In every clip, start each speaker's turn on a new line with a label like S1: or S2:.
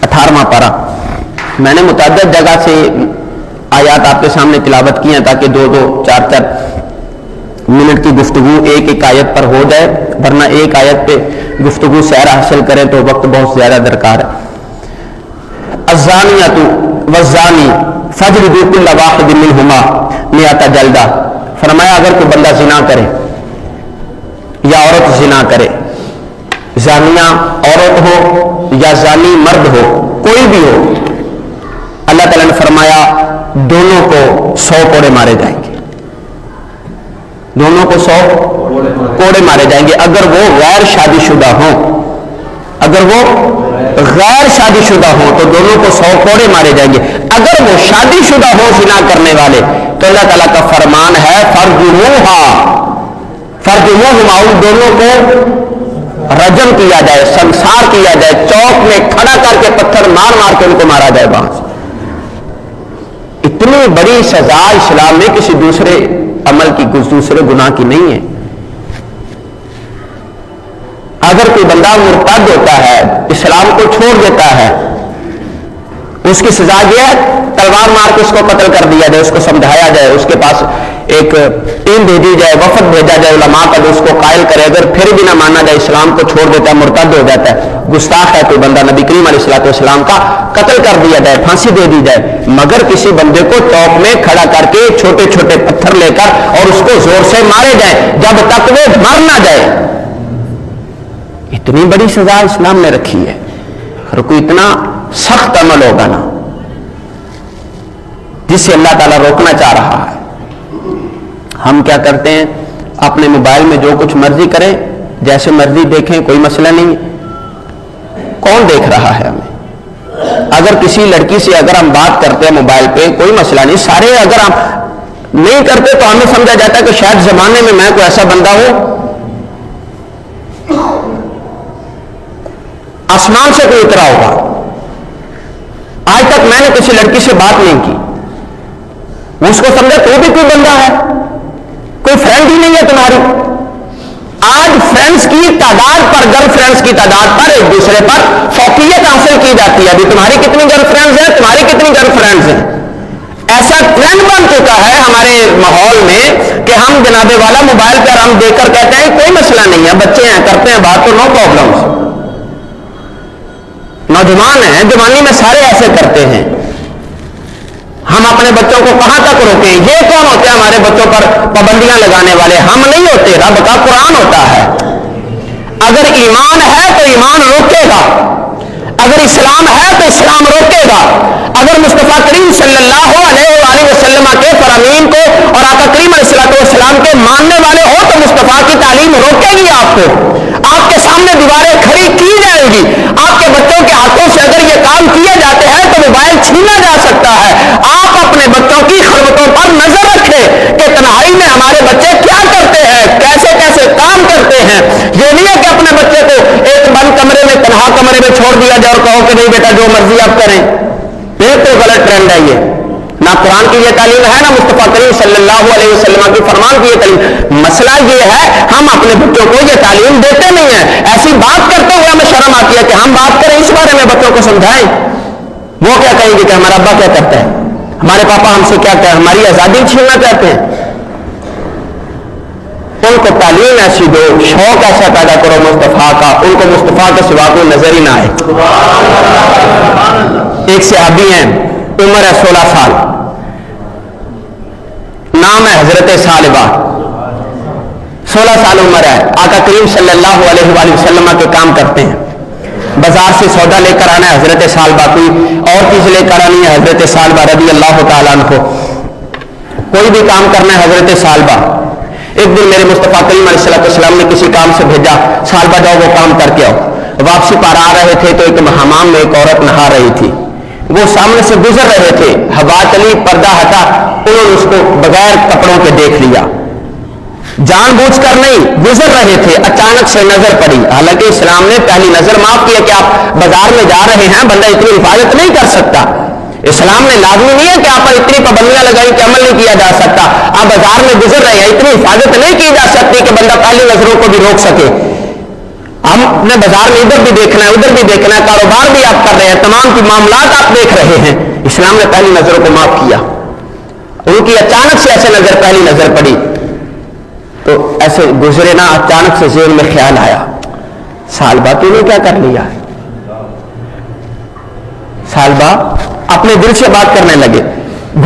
S1: 18واں پارہ. میں نے متعدد جگہ سے آیات آپ کے سامنے تلاوت کی ہیں تاکہ 2-2 4-4 منٹ کی گفتگو ایک ایک آیت پر ہو جائے، ورنہ ایک آیت پہ گفتگو سیر حاصل کریں تو وقت بہت زیادہ درکار ہے. الزانیۃ والزانی فاجلدوا کل واحد منہما 100 جلدہ. فرمایا اگر کوئی بندہ زنا کرے یا عورت زنا کرے، زانیہ عورت ہو یا زانی مرد ہو، کوئی بھی ہو، اللہ تعالیٰ نے فرمایا دونوں کو 100 کوڑے مارے جائیں گے. دونوں کو 100 کوڑے مارے جائیں گے اگر وہ غیر شادی شدہ ہوں. اگر وہ غیر شادی شدہ ہوں تو دونوں کو 100 کوڑے مارے جائیں گے. اگر وہ شادی شدہ ہوں زنا کرنے والے تو اللہ تعالیٰ کا فرمان ہے فرجموہما، ان دونوں کو رجم کیا جائے، سنسار کیا جائے، چوک میں کھڑا کر کے پتھر مار مار کے ان کو مارا جائے وہاں سے. اتنی بڑی سزا اسلام میں کسی دوسرے عمل کی، دوسرے گناہ کی نہیں ہے. اگر کوئی بندہ مرتد ہوتا ہے، اسلام کو چھوڑ دیتا ہے، اس کی سزا یہ ہے تلوار مار کے اس کو قتل کر دیا جائے، اس کو سمجھایا جائے، اس کے پاس ایک ٹیم بھیجی جائے، وفد بھیجا جائے علماء کا جو اس کو قائل کرے. اگر پھر بھی نہ مانا جائے، اسلام کو چھوڑ دیتا ہے، مرتد ہو جاتا ہے، گستاخ ہے کوئی بندہ، نبی کریم علیہ الصلوۃ والسلام کا قتل کر دیا جائے، پھانسی دے دی جائے. مگر کسی بندے کو چوک میں کھڑا کر کے چھوٹے چھوٹے پتھر لے کر اور اس کو زور سے مارے جائے جب تک وہ مر نہ جائے. اتنی بڑی سزا اسلام نے رکھی ہے. اور کوئی اتنا سخت عمل ہوگا نا جس سے اللہ تعالیٰ روکنا چاہ رہا ہے. ہم کیا کرتے ہیں، اپنے موبائل میں جو کچھ مرضی کریں، جیسے مرضی دیکھیں، کوئی مسئلہ نہیں. کون دیکھ رہا ہے ہمیں؟ اگر کسی لڑکی سے اگر ہم بات کرتے ہیں موبائل پہ کوئی مسئلہ نہیں. سارے اگر ہم نہیں کرتے تو ہمیں سمجھا جاتا ہے کہ شاید زمانے میں کوئی ایسا بندہ ہوں آسمان سے کوئی اترا ہوگا. آج تک میں نے کسی لڑکی سے بات نہیں کی، اس کو سمجھا تو بھی کوئی بندہ ہے، کوئی فرینڈ ہی نہیں ہے تمہاری. آج فرینڈز کی تعداد پر، گرل فرینڈز کی تعداد پر ایک دوسرے پر فوقیت حاصل کی جاتی ہے. ابھی تمہاری کتنی گرل فرینڈز ہیں، تمہاری کتنی گرل فرینڈز ہیں. ایسا ٹرینڈ بن چکا ہے ہمارے ماحول میں کہ ہم جناب والا موبائل پر ہم دیکھ کر کہتے ہیں کوئی مسئلہ نہیں ہے، بچے ہیں کرتے ہیں بات تو نو پرابلمس. نوجوان ہیں، جوانی میں سارے ایسے کرتے ہیں. ہم اپنے بچوں کو کہاں تک روکیں؟ یہ کون ہوتے ہیں ہمارے بچوں پر پابندیاں لگانے والے؟ ہم نہیں ہوتے، رب کا قرآن ہوتا ہے. اگر ایمان ہے تو ایمان روکے گا، اگر اسلام ہے تو اسلام روکے گا. اگر مصطفیٰ کریم صلی اللہ علیہ وآلہ وسلم کے فرامین کو اور آقا کریم علیہ السلام کے ماننے والے ہو تو مصطفیٰ کی تعلیم روکے گی آپ کو. آپ کے سامنے دیواریں کھڑی کی جائیں گی. آپ کے بچوں کے ہاتھوں سے اگر یہ کام کیے جاتے ہیں تو موبائل چھینا جا سکتا ہے. آپ اپنے بچوں کی خلوتوں پر نظر رکھیں کہ تنہائی میں ہمارے بچے کیا کرتے ہیں، کیسے کیسے کام کرتے ہیں. یہ نہیں ہے کہ اپنے بچے کو ایک بند کمرے میں، تنہا کمرے میں چھوڑ دیا جائے اور کہو کہ نہیں بیٹا جو مرضی آپ کریں. یہ تو غلط ٹرینڈ ہے. یہ نہ قرآن کی یہ تعلیم ہے، نہ مصطفیٰ کریم صلی اللہ علیہ وسلم کی فرمان کی یہ تعلیم. مسئلہ یہ ہے ہم اپنے بچوں کو یہ تعلیم دیتے نہیں ہیں. ایسی بات کرتے ہوئے ہمیں شرم آتی ہے کہ ہم بات کریں اس بارے میں، بچوں کو سمجھائیں. وہ کیا کہیں گے کہ ہمارا ابا کیا کرتا ہے، ہمارے پاپا ہم سے کیا کہتے ہیں، ہماری آزادی چھیننا چاہتے ہیں. ان کو تعلیم ایسی دو، شوق ایسا پیدا کرو مصطفیٰ کا، ان کو مصطفیٰ کے سوا کوئی نظر ہی نہ آئے. ایک صحابی ہیں، عمر ہے 16 سال، نام ہے حضرت ثعلبہ. 16 سال عمر ہے. آقا کریم صلی اللہ علیہ وآلہ وسلم کے کام کرتے ہیں. بازار سے سودا لے کر آنا ہے حضرت ثعلبہ، کوئی اور چیز لے کر آنی ہے حضرت ثعلبہ رضی اللہ تعالیٰ عنہ. کوئی بھی کام کرنا ہے حضرت ثعلبہ. ایک دن میرے مصطفیٰ کریم علیہ السلام نے کسی کام سے بھیجا، ثعلبہ جاؤ وہ کام کر کے آؤ. واپسی پر آ رہے تھے تو ایک حمام میں ایک عورت نہا رہی تھی. وہ سامنے سے گزر رہے تھے، ہوا چلی، پردہ ہٹا، انہوں نے اس کو بغیر کپڑوں کے دیکھ لیا. جان بوجھ کر نہیں، گزر رہے تھے، اچانک سے نظر پڑی. حالانکہ اسلام نے پہلی نظر معاف کیا کہ آپ بازار میں جا رہے ہیں، بندہ اتنی حفاظت نہیں کر سکتا. اسلام نے لازمی نہیں ہے کہ آپ پر اتنی پابندیاں لگائی کہ عمل نہیں کیا جا سکتا. آپ بازار میں گزر رہے ہیں، اتنی حفاظت نہیں کی جا سکتی کہ بندہ پہلی نظروں کو بھی روک سکے. ہم نے بازار میں ادھر بھی دیکھنا ہے ادھر بھی دیکھنا ہے, کاروبار بھی آپ کر رہے ہیں, تمام کی معاملات آپ دیکھ رہے ہیں. اسلام نے پہلی نظروں کو معاف کیا. ان کی اچانک سے ایسے نظر پہلی نظر پڑی تو ایسے گزرے نا, اچانک سے ذہن میں خیال آیا, سالبہ تو نے کیا کر لیا. سالبہ اپنے دل سے بات کرنے لگے,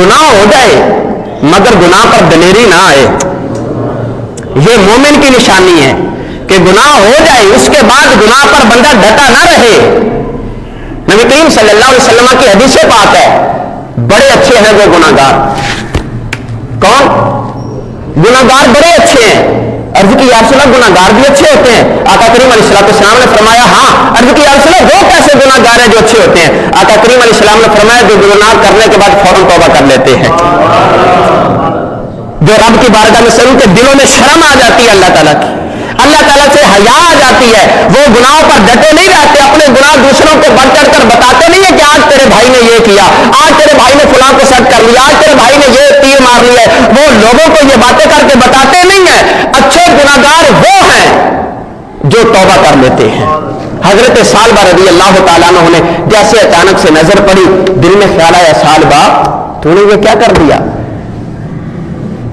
S1: گناہ ہو جائے مگر گناہ پر دلیری نہ آئے. یہ مومن کی نشانی ہے کہ گناہ ہو جائے اس کے بعد گناہ پر بندہ ڈٹا نہ رہے. نبی کریم صلی اللہ علیہ وسلم کی حدیث پاک ہے, بڑے اچھے ہیں وہ گناہگار. کون گناہگار بڑے اچھے ہیں. عرض کی یا رسول اللہ گناہگار بھی اچھے ہوتے ہیں. آقا کریم علیہ السلام نے فرمایا ہاں. عرض کی یا رسول اللہ وہ کیسے گناہگار ہیں جو اچھے ہوتے ہیں. آقا کریم علیہ السلام نے فرمایا جو گناہ کرنے کے بعد فوراً توبہ کر لیتے ہیں, جو رب کی بارگاہ میں سن کے دلوں میں شرم آ جاتی ہے اللہ تعالیٰ کی, اللہ تعالیٰ سے حیا آ جاتی ہے, وہ گناہوں پر ڈٹے نہیں رہتے, اپنے گناہ دوسروں کو بڑھ چڑھ کر بتاتے نہیں ہیں کہ آج تیرے بھائی نے یہ کیا, آج تیرے بھائی نے فلاں کو سیٹ کر لیا, آج تیرے بھائی نے یہ تیر مار لیا ہے. وہ لوگوں کو یہ باتیں کر کے بتاتے نہیں ہیں. اچھے گناہگار وہ ہیں جو توبہ کر لیتے ہیں. حضرت سالبہ رضی اللہ تعالیٰ عنہ نے جیسے اچانک سے نظر پڑی, دل میں خیال آیا سالبہ تو نے یہ کیا کر دیا.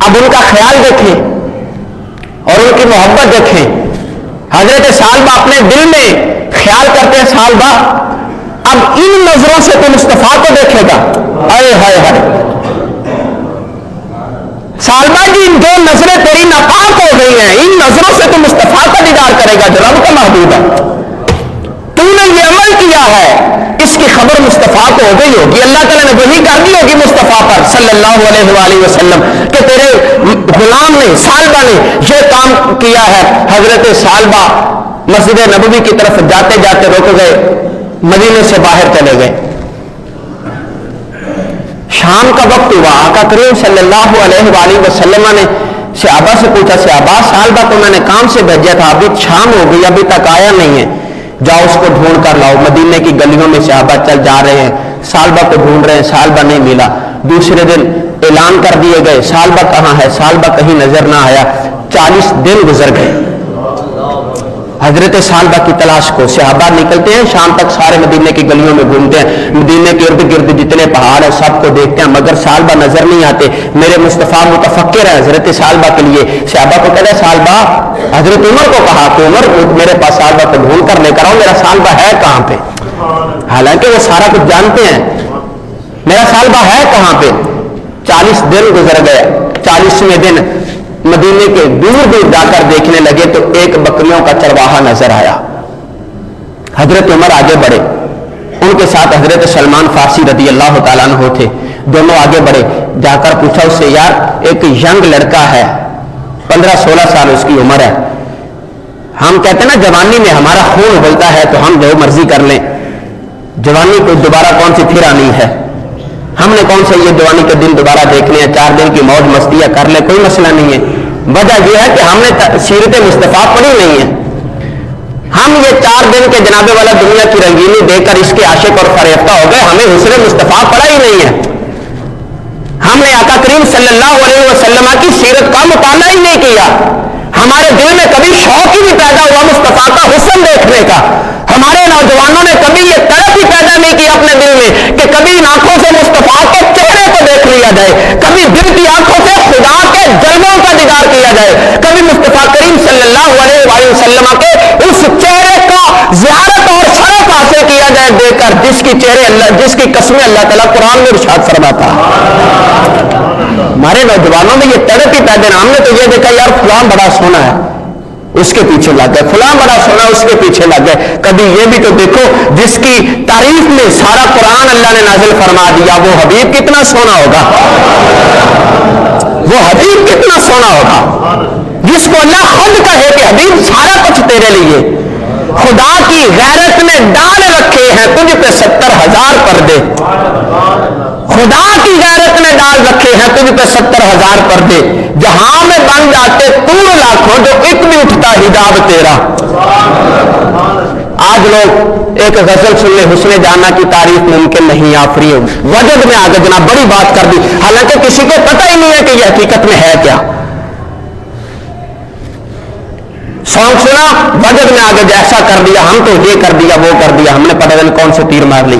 S1: اب ان کا خیال دیکھیں اور ان کی محبت دیکھیں. حضرت سالبہ اپنے دل میں خیال کرتے ہیں سالبہ اب ان نظروں سے تو مصطفیٰ کو دیکھے گا. ہائے ہائے ہائے سالبہ جی جو نظریں تیری ناپاک ہو گئی ہیں, ان نظروں سے تو مصطفیٰ کا دیدار کرے گا جو رب کا محبوب ہے. تو نے یہ عمل کیا ہے, اس کی خبر مصطفیٰ کو ہو گئی ہوگی, اللہ تعالیٰ نے وحی کر دی ہوگی مصطفیٰ پر صلی اللہ علیہ وآلہ وسلم کہ تیرے غلام نے سالبہ نے یہ کام کیا ہے. حضرت سالبہ مسجد نبوی کی طرف جاتے جاتے رک گئے, مدینے سے باہر چلے گئے. شام کا وقت ہوا, آقا کریم صلی اللہ علیہ وآلہ وسلم نے صحابہ سے پوچھا, صحابہ سالبہ کو میں نے کام سے بھیجا تھا, ابھی شام ہو گئی ابھی تک آیا نہیں ہے, جاؤ اس کو ڈھونڈ کر لاؤ. مدینے کی گلیوں میں صحابہ چل جا رہے ہیں, سالبہ کو ڈھونڈ رہے ہیں, سالبہ نہیں ملا. دوسرے دن اعلان کر دیے گئے سالبہ کہاں ہے, سالبہ کہیں نظر نہ آیا. 40 دن گزر گئے حضرت سالبہ کی تلاش کو. صحابہ نکلتے ہیں شام تک, سارے مدینے کی گلیوں میں گھومتے ہیں, مدینے کے ارد گرد جتنے پہاڑ ہیں سب کو دیکھتے ہیں, مگر سالبہ نظر نہیں آتے. میرے مصطفیٰ متفکر ہے حضرت سالبہ کے لیے. صحابہ کو کہتے ہیں سالبہ, حضرت عمر کو کہا کہ عمر میرے پاس سالبہ کو ڈھونڈ کر لے کر آؤ, میرا سالبہ ہے کہاں پہ. حالانکہ وہ سارا کچھ جانتے ہیں, میرا سالبہ ہے کہاں پہ. 40 دن گزر گئے. 40ویں دن مدینے کے دور دور جا کر دیکھنے لگے تو ایک بکریوں کا چرواہا نظر آیا. حضرت عمر آگے بڑھے, ان کے ساتھ حضرت سلمان فارسی رضی اللہ تعالیٰ عنہ تھے. دونوں آگے بڑھے, جا کر پوچھا اس سے, یار ایک ینگ لڑکا ہے 15-16 سال اس کی عمر ہے, ہم کہتے ہیں نا جوانی میں ہمارا خون ابلتا ہے تو ہم جو مرضی کر لیں, جوانی کو دوبارہ کون سی پھر آنی ہے, ہم نے کون سے یہ جوانی کے دن دوبارہ دیکھنے ہیں, 4 دن کی موج مستیاں کر لیں, کوئی مسئلہ نہیں ہے. وجہ یہ ہے کہ ہم نے سیرت مصطفیٰ پڑھی نہیں ہے. ہم یہ 4 دن کے جناب والا دنیا کی رنگینی دیکھ کر اس کے عاشق اور فریفتہ ہو گئے, ہمیں حسن مصطفیٰ پڑھا ہی نہیں ہے. ہم نے آقا کریم صلی اللہ علیہ وسلم کی سیرت کا مطالعہ ہی نہیں کیا. ہمارے دل میں کبھی شوق ہی نہیں پیدا ہوا مصطفیٰ کا حسن دیکھنے کا. ہمارے نوجوانوں نے کبھی یہ طرف ہی پیدا نہیں کی اپنے دل میں کہ کبھی ان آنکھوں سے مصطفیٰ کے چہرے کو دیکھ لیا جائے, کبھی دل کی آنکھوں سے خدا کے جلووں کا دیدار کیا جائے, کبھی مصطفیٰ کریم صلی اللہ علیہ وآلہ وسلم کے اس چہرے کا زیارت اور شرف حاصل کیا جائے دیکھ کر جس کی قسمیں اللہ تعالیٰ قرآن میں ارشاد فرماتا. ہمارے نوجوانوں میں یہ طرف ہی پیدا نہیں. ہم نے تو یہ دیکھا یار فلاں بڑا سونا ہے اس کے پیچھے لگ گئے, فلاں بڑا سونا اس کے پیچھے لگ گئے. کبھی یہ بھی تو دیکھو جس کی تعریف میں سارا قرآن اللہ نے نازل فرما دیا, وہ حبیب کتنا سونا ہوگا, وہ حبیب کتنا سونا ہوگا جس کو اللہ خود کہے کہ حبیب سارا کچھ تیرے لیے. خدا کی غیرت نے ڈال رکھے ہیں تجھ پہ 70,000 پردے, خدا کی غیرت نے ڈال رکھے ہیں تجھ پہ 70,000 پردے, جہاں میں بن جاتے طور لاکھوں جو ایک بھی اٹھتا حجاب تیرا. آج لوگ ایک غزل سن لے حسن جانا کی تعریف ممکن نہیں, آفری وجد میں آگے جناب بڑی بات کر دی, حالانکہ کسی کو پتہ ہی نہیں ہے کہ یہ حقیقت میں ہے کیا. सॉन्ग सुना, बजट में आगे जैसा कर दिया, हम तो ये कर दिया वो कर दिया, हमने पता नहीं कौन से तीर मार ली।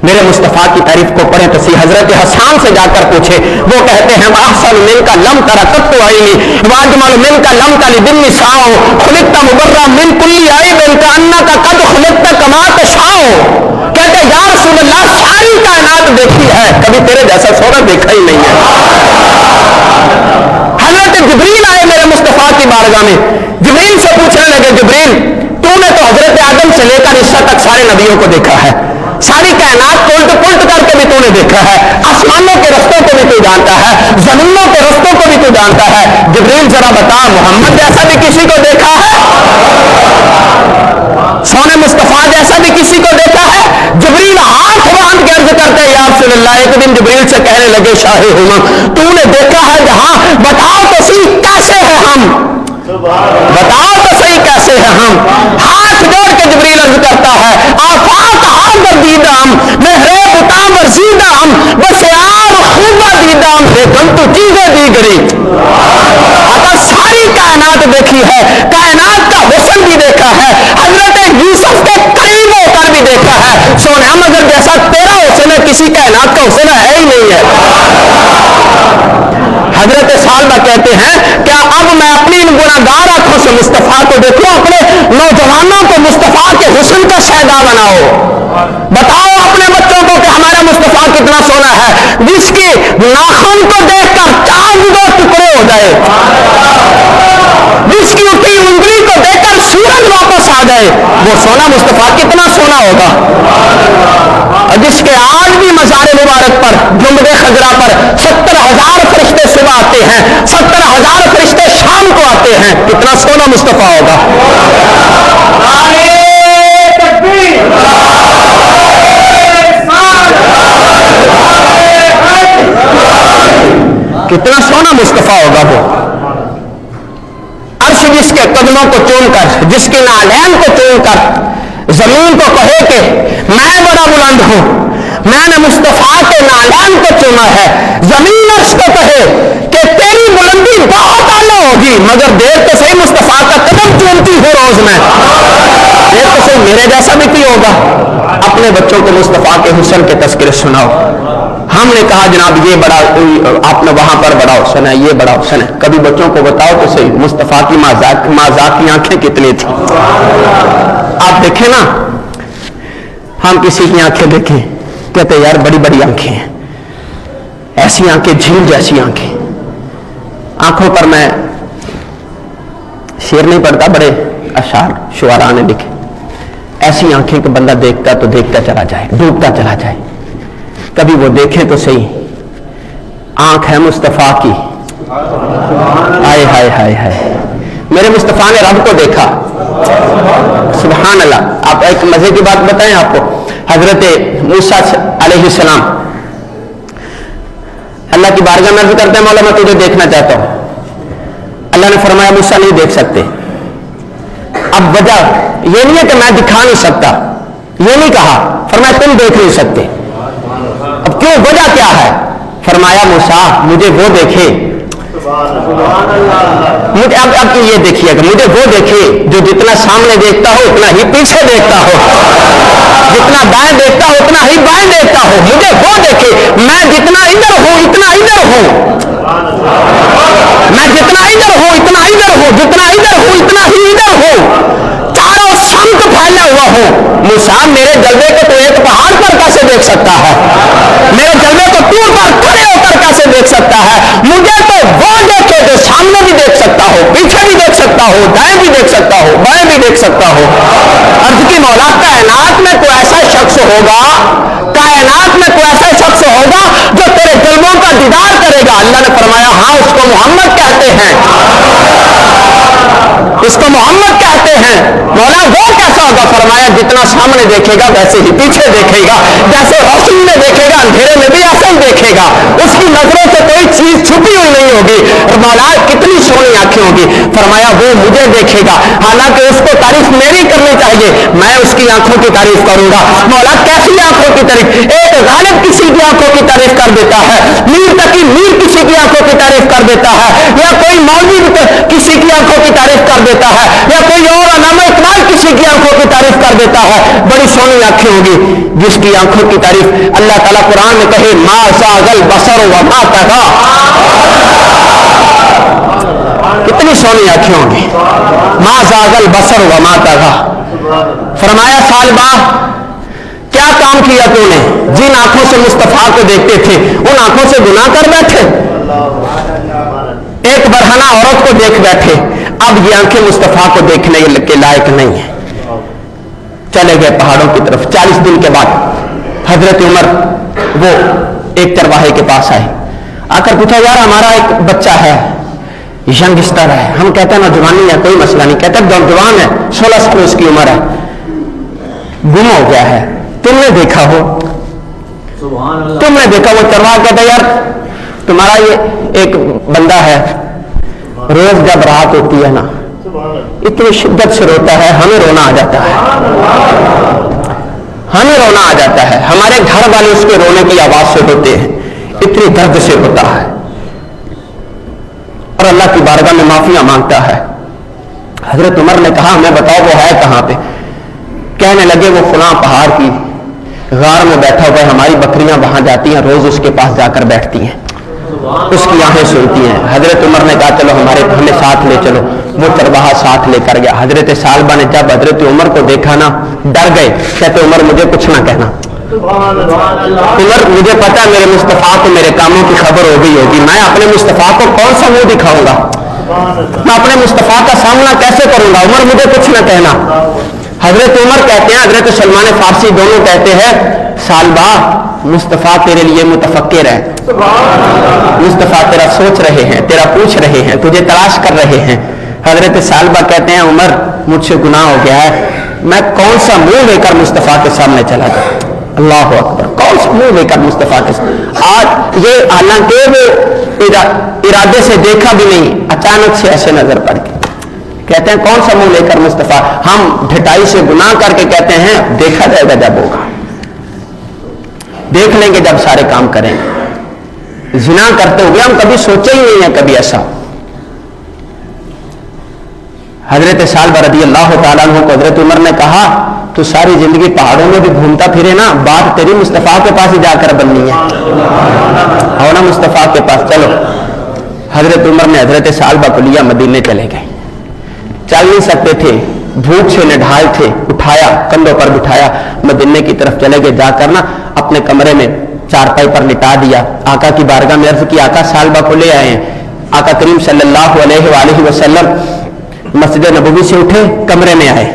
S1: मेरे मुस्तफा की तारीफ को पढ़े तो सी हजरत हसन से जाकर पूछे, वो कहते हैं अहसन मिन का लम करा कत्तु आईनी वाजमल मिन का लम का लिदिन निसाओ खुलिकता मुबर्रा मिन कुल्ली आइब इनका अन्ना का कद खुलिकता कमा तशाओ। कहते या रसूल अल्लाह सारी कायनात देखी है, कभी तेरे जैसा सोना देखा ही नहीं है। हजरत जिब्रील आए मेरे मुस्तफा की बारगाह में, जिब्रील से पूछने लगे, जिब्रील तूने तो हजरत आदम से लेकर ईसा तक सारे नबियों को देखा है, सारी कायनात उल्ट पुल्ट करके भी तूने देखा है, आसमानों के रस्तों को भी तू जानता है, जमीनों के रस्तों को भी तू जानता है, जिब्रील जरा बता मोहम्मद जैसा भी किसी को देखा है, सोने मुस्तफा जैसा भी किसी को देखा है? जिब्रील हाथ बांध के अर्ज करते हैं या रसूल अल्लाह। एक दिन जिब्रील से कहने लगे शाहे हुमा तूने देखा है जहां, बताओ तो सही कैसे है हम, बताओ तो सही कैसे है हम। हाथ जोड़ के जिब्रील अर्ज करता है आफाक आगर दीदाम मेहरे बुता मर्जीदाम बस यार खूबा दीदाम देखम तो चीजें दी गई। आता सारी कायनात देखी है, कायनात का हुस्न भी देखा है, हजरत यूसुफ के करीब होकर भी देखा है। सोने मगर जैसा तेरा हुस्न है किसी कायनात का हुस्न है ही नहीं है। हजरत सालबा कहते हैं क्या अब मैं अपनी इन गुनाहगार आंखों से मुस्तफा को देखूं, अपने नौजवानों को मुस्तफा के हुस्न का शहदा बनाओ। बताओ अपने बच्चों को कि हमारा मुस्तफा कितना सोना है, जिसकी नाखून को देखकर चांद दो टुकड़े हो जाए, जिसकी उठी उंगली को देखकर सूरज वापस आ जाए, वो सोना मुस्तफा कितना सोना होगा। और जिसके आज भी मज़ार मुबारक पर जुम्बे खजरा पर 70,000 फरिश्ते सुबह आते हैं, 70,000 फरिश्ते शाम को आते हैं, कितना सोना मुस्तफा होगा। कितना सोना मुस्तफा होगा वो। अर्श जिसके कदमों को चूमकर, जिसके नालैन को चूमकर जमीन को कहे कि मैं बड़ा बुलंद हूं, मैंने मुस्तफा के नालैन को चूमा है, जमीन अर्श को कहे कि तेरी बुलंदी बहुत आला होगी, मगर देर तो सही मुस्तफा का कदम चूमती हूं रोज में, देर तो सही मेरे जैसा भी कोई होगा। अपने बच्चों को मुस्तफा के हुस्न के तस्करे सुनाओ। हमने कहा जनाब ये बड़ा, आपने वहां पर बड़ा हुस्न है, ये बड़ा हुस्न है, कभी बच्चों को बताओ तो सही मुस्तफा की माज़ाक की आंखें कितनी थी। आप देखें ना, हम किसी की आंखें देखें कहते यार बड़ी बड़ी आंखें हैं, ऐसी आंखें झील जैसी आंखें। आंखों पर मैं शेर नहीं पढ़ता, बड़े अशार शुआरा ने लिखे, ऐसी आंखें कि बंदा देखता तो देखता चला जाए, डूबता चला जाए। कभी वो देखें तो सही, आंख है मुस्तफा की, हाय हाय हाय हाय, मेरे मुस्तफा ने रब को देखा, सुभान अल्लाह। आप एक मजे की बात बताएं आपको, हजरत मूसा अलैहिस्सलाम अल्लाह की बारगाह में अर्ज करते हैं मौला मैं तुझे देखना चाहता हूं। अल्लाह ने फरमाया मूसा नहीं देख सकते। अब वजह ये नहीं है कि मैं दिखा नहीं सकता, ये नहीं कहा, फरमाया तुम देख नहीं सकते। अब क्यों, वजह क्या है? फरमाया मूसा मुझे वो देखे, मुझे अब ये देखिएगा, मुझे वो देखे जो जितना सामने देखता हो उतना ही पीछे देखता हो, जितना दाएं देखता हो उतना ही बाएं देखता हो, मुझे वो देखे। मैं जितना इधर हूं इतना इधर हूं, मैं जितना इधर हूं इतना इधर हूं, जितना इधर हूं इतना ही इधर हूं, चारों संत फैला हुआ हूं। मूसा मेरे जलवे को तो एक पहाड़ पर कैसे देख सकता है, मेरे जलवे को तू पर खड़े होकर कैसे देख सकता है। मुझे तो वो देखे जो सामने भी देख सकता हो, पीछे भी देख सकता हो, दाएं भी देख सकता हो, बाएं भी देख सकता हो। अर्ज की मौला कायनात में कोई ऐसा शख्स होगा, कायनात में कोई ऐसा शख्स होगा जो तेरे जलवों का दीदार करेगा। अल्लाह ने फरमाया हाँ उसको मोहम्मद कहते हैं, इसको मोहम्मद कहते हैं। मौला वो कैसा होगा? फरमाया जितना सामने देखेगा वैसे ही पीछे देखेगा, जैसे रोशनी में देखेगा अंधेरे में भी ऐसा ही देखेगा, उसकी नजरों से कोई चीज छुपी हुई नहीं होगी। और मौला कितनी सोनी आंखें होगी। फरमाया वो मुझे देखेगा, हालांकि उसको तारीफ मेरी करनी चाहिए, मैं उसकी आंखों की तारीफ करूंगा। मौला कैसी आंखों की तारीफ? एक गालिब किसी की आंखों की तारीफ कर देता है, मीर किसी की आंखों की तारीफ कर देता है, या कोई मौलवी किसी की आंखों की तारीफ कर देता है, या कोई और अल्लामा इकबाल किसी की आंखों की तारीफ कर देता है। बड़ी सोनी आंखें होगी जिसकी आंखों की तारीफ अल्लाह ताला कुरान में कहे मा ज़ागल बसर व मा तगा। कितनी सोनी आंखें होंगी। मा ज़ागल बसर व मा तगा। फरमाया सालबा क्या काम किया तूने? जिन आंखों से मुस्तफा को देखते थे उन आंखों से गुनाह कर बैठे, एक बरहना औरत को देख बैठे, अब ये आंखें मुस्तफा को देखने के लायक नहीं है। चले गए पहाड़ों की तरफ। 40 दिन के बाद हजरत उमर वो एक चरवाहे के पास आए, आकर पूछा यार हमारा एक बच्चा है, यंगस्टर है, हम कहते हैं नौजवानी है कोई मसला नहीं, कहते नौजवान है, 16 साल उसकी उम्र है, गुम हो गया है, तुमने देखा हो? तुमने देखा? वो चरवाहा कहता यार तुम्हारा ये एक बंदा है, रोज जब रात होती है ना इतनी शिद्दत से रोता है, हमें रोना आ जाता है, हमें रोना आ जाता है, हमारे घर वाले उसके रोने की आवाज से होते हैं, इतनी दर्द से होता है और अल्लाह की बारगाह में माफिया मांगता है। हजरत उमर ने कहा हमें बताओ वो है कहां पे? कहने लगे वो फलां पहाड़ की गार में बैठा हुआ है, हमारी बकरियां वहां जाती हैं, रोज उसके पास जाकर बैठती हैं, उसकी आंखें सुनती हैं। हजरत उमर ने कहा चलो हमें साथ ले चलो। वो चरवाहा साथ लेकर गया। हजरत सालबा ने जब हजरत उमर को देखा ना डर गए, कहते उमर मुझे कुछ ना कहना, उमर मुझे पता है मेरे मुस्तफा को मेरे कामों की खबर हो गई होगी, मैं अपने मुस्तफा को कौन सा मुंह दिखाऊंगा, मैं अपने मुस्तफा का सामना कैसे करूंगा, उमर मुझे कुछ ना कहना। हजरत उमर कहते हैं, हजरत सलमान फारसी दोनों कहते हैं सालबा मुस्तफा तेरे लिए मुतफक्किर है, मुस्तफा तेरा सोच रहे हैं, तेरा पूछ रहे हैं, तुझे तलाश कर रहे हैं। हजरत सालबा कहते हैं उमर मुझसे गुनाह हो गया है, मैं कौन सा मुंह लेकर मुस्तफा के सामने चला जाऊं? अल्लाह अकबर, कौन सा मुंह लेकर मुस्तफा के सामने? आज ये हालांकि वो इरादे से देखा भी नहीं, अचानक से ऐसे नजर पड़ गई। कहते हैं कौन सा मुंह लेकर मुस्तफा? हम ढिठाई से गुनाह करके कहते हैं देखा जाएगा जब होगा, देख लेंगे जब सारे काम करेंगे। जिना करते हुए हम कभी सोचे ही नहीं है कभी ऐसा। हजरत सालबा रदी अल्लाह तआला अन्हु को हजरत उमर ने कहा तू सारी जिंदगी पहाड़ों में भी घूमता फिरे ना, बात तेरी मुस्तफा के पास ही जाकर बननी है, आओ ना मुस्तफा के पास चलो। हजरत उमर ने हजरत सालबा को लिया, मदीने चले गए। चल नहीं सकते थे, भूख से निढाल थे, उठाया कंधों पर बिठाया, मदीने की तरफ चले गए। जाकर ना अपने कमरे में चारपाई पर लिटा दिया। आका की बारगाह में अर्ज की आका सालबा को ले आए हैं। आका करीम सल्लल्लाहु अलैहि वसल्लम मस्जिद नबवी से उठे, कमरे में आए,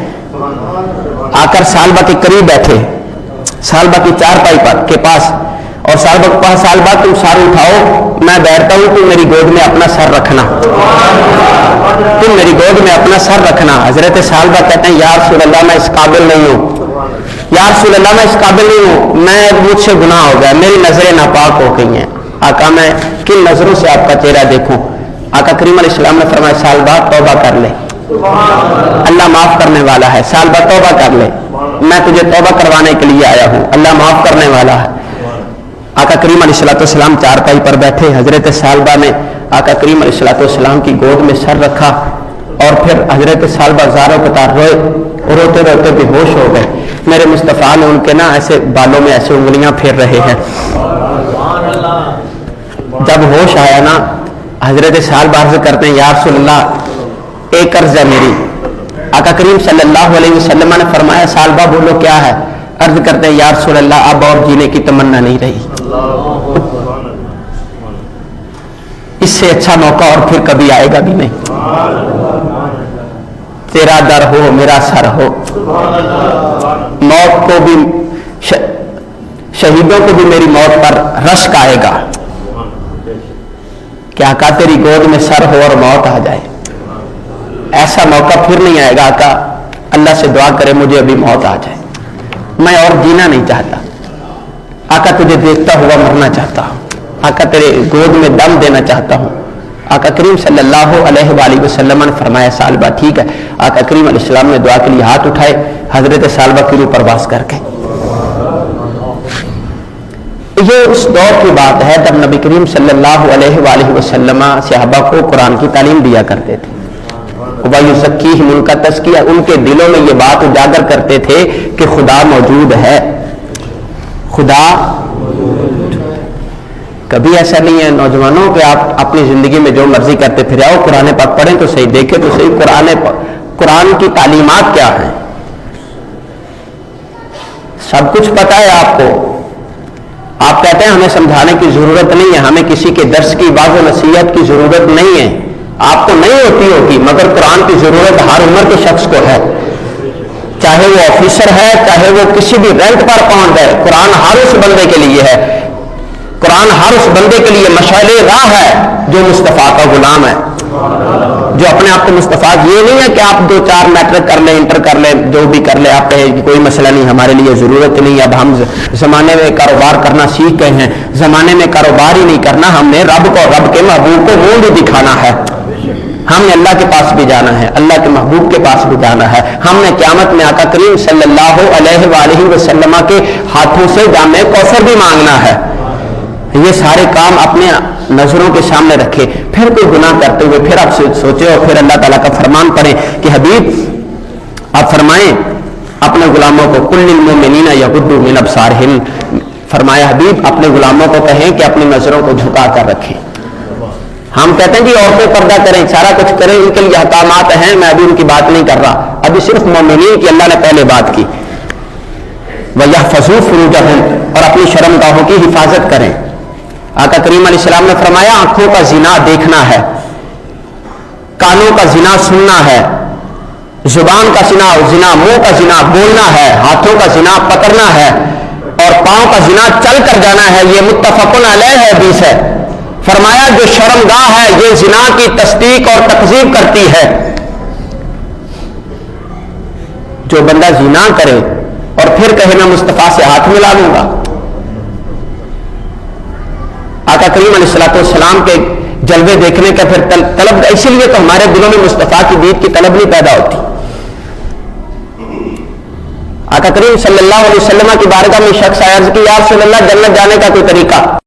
S1: आकर सालबा के करीब बैठे, सालबा की चारपाई पर के पास, और सालबा के पास सालबा तुम सर उठाओ, मैं बैठता हूं, तुम मेरी गोद में अपना सर रखना, तुम मेरी गोद में अपना सर रखना। हजरत सालबा कहते हैं या रसूल अल्लाह मैं इस काबिल नहीं हूं, या रसूल अल्लाह मैं इस काबिल नहीं हूं, मैं मुझसे गुनाह हो गया, मेरी नजरें नापाक हो गई हैं। आका मैं किन नजरों से आपका चेहरा देखूं? आका करीम अलैहिस्सलाम ने फरमाया सालबा तौबा कर ले, अल्लाह माफ करने वाला है, सालबा तौबा कर ले, मैं तुझे तौबा करवाने के लिए आया हूं, अल्लाह माफ करने वाला है। आका करीम अलैहिस्सलाम चारपाई पर बैठे, हजरत सालबा ने आका करीम अलैहिस्सलाम की गोद में सर रखा और फिर हजरत सालबा ज़ारों कतार रोए, रोते रोते बेहोश हो गए। मेरे मुस्तफ़ा ने उनके ना ऐसे बालों में ऐसे उंगलियां फेर रहे हैं। जब होश आया ना हजरत सालबा अर्ज करते हैं या रसूल अल्लाह एक अर्ज है मेरी। आका करीम सल्लल्लाहु अलैहि वसल्लम ने फरमाया सालबा बोलो क्या है? अर्ज करते हैं या रसूल अल्लाह अब और जीने की तमन्ना नहीं रही, इससे अच्छा मौका और फिर कभी आएगा भी नहीं। तेरा दर हो मेरा सर हो, मौत को भी शहीदों को भी मेरी मौत पर रश्क आएगा, क्या आका तेरी गोद में सर हो और मौत आ जाए, ऐसा मौका फिर नहीं आएगा। आका अल्लाह से दुआ करे मुझे अभी मौत आ जाए, मैं और जीना नहीं चाहता। आका तुझे देखता हुआ मरना चाहता हूँ, आका तेरे गोद में दम देना चाहता हूँ। आका करीम सल्लल्लाहु अलैहि वसल्लम ने फरमाया सालबा ठीक है। आका करीम अलैहिस्सलाम ने दुआ के लिए हाथ उठाए, हजरत सालबा की रूह परवास करके। ये उस दौर की बात है जब नबी करीम सल्लल्लाहु अलैहि वसल्लम सहाबा को कुरान की तालीम दिया करते थे। वयुज़क्कीहिम, उनका तज़किया, उनके दिलों में ये बात उजागर करते थे कि खुदा मौजूद है, खुदा। कभी ऐसा नहीं है नौजवानों कि आप अपनी जिंदगी में जो मर्जी करते फिर आओ, कुरान पाक पढ़ें तो सही, देखें तो सही कुरान की तालीमात क्या है। सब कुछ पता है आपको, आप कहते हैं हमें समझाने की जरूरत नहीं है, हमें किसी के दर्स की वाज़ नसीहत की जरूरत नहीं है। आपको नहीं होती होगी, मगर कुरान की जरूरत हर उम्र के शख्स को है, चाहे वो ऑफिसर है, चाहे वो किसी भी रैंक पर पहुंच जाए। कुरान हर उस बंदे के लिए है, कुरान हर उस बंदे के लिए मशाले राह है जो मुस्तफ़ा का गुलाम है, जो अपने आप को मुस्तफ़ा। ये नहीं है कि आप 2-4 मैट्रिक कर ले, इंटर कर ले, जो भी कर ले, आप कहें कि कोई मसला नहीं, हमारे लिए ज़रूरत नहीं, अब हम ज़माने में कारोबार करना सीख गए हैं, ज़माने में कारोबार ही नहीं करना, हमने रब के महबूब को मुंह भी दिखाना है। हमने अल्लाह के पास भी जाना है, अल्लाह के महबूब के पास भी जाना है। हमने क़यामत में आका करीम सल्लल्लाहु अलैहि वसल्लम के हाथों से जामे कौसर भी मांगना है। ये सारे काम अपने नजरों के सामने रखे, फिर कोई गुनाह करते हुए फिर आप सोचे और फिर अल्लाह ताला का फरमान पढ़े कि हबीब आप फरमाएं अपने गुलामों को कुल्लिल मोमिनीना यगुद्दू मिन अबसारिहिम, फरमाया हबीब अपने गुलामों को कहें कि अपनी नजरों को झुका कर रखें। हम कहते हैं कि औरतें पर्दा करें, सारा कुछ करें, इनके लिए अहकामात हैं, मैं अभी उनकी बात नहीं कर रहा, अभी सिर्फ मोमिनीन की अल्लाह ने पहले बात की। वयहफ़ज़ू फ़ुरूजहुम, और अपनी शर्मगाहों की हिफाजत करें। आका करीम अलैहिस्सलाम ने फरमाया आंखों का जिना देखना है, कानों का जिना सुनना है, जुबान का जिना मुंह का जिना बोलना है, हाथों का जिना पकड़ना है, और पांव का जिना चल कर जाना है। ये मुत्तफ़क़ुन अलैह हदीस है। फरमाया जो शर्मगाह है ये जिना की तस्दीक और तकज़ीब करती है। जो बंदा जिना करे और फिर कहे मैं मुस्तफ़ा से हाथ मिला लूंगा। आका करीम अलैहिस्सलाम के जलवे देखने का फिर तलब, इसीलिए तो हमारे दिलों में मुस्तफ़ा की दीद की तलब नहीं पैदा होती। आका करीम सल्लल्लाहु अलैहि वसल्लम की बारगाह में शख्स आया कि या रसूल अल्लाह जन्नत जाने का कोई तरीका।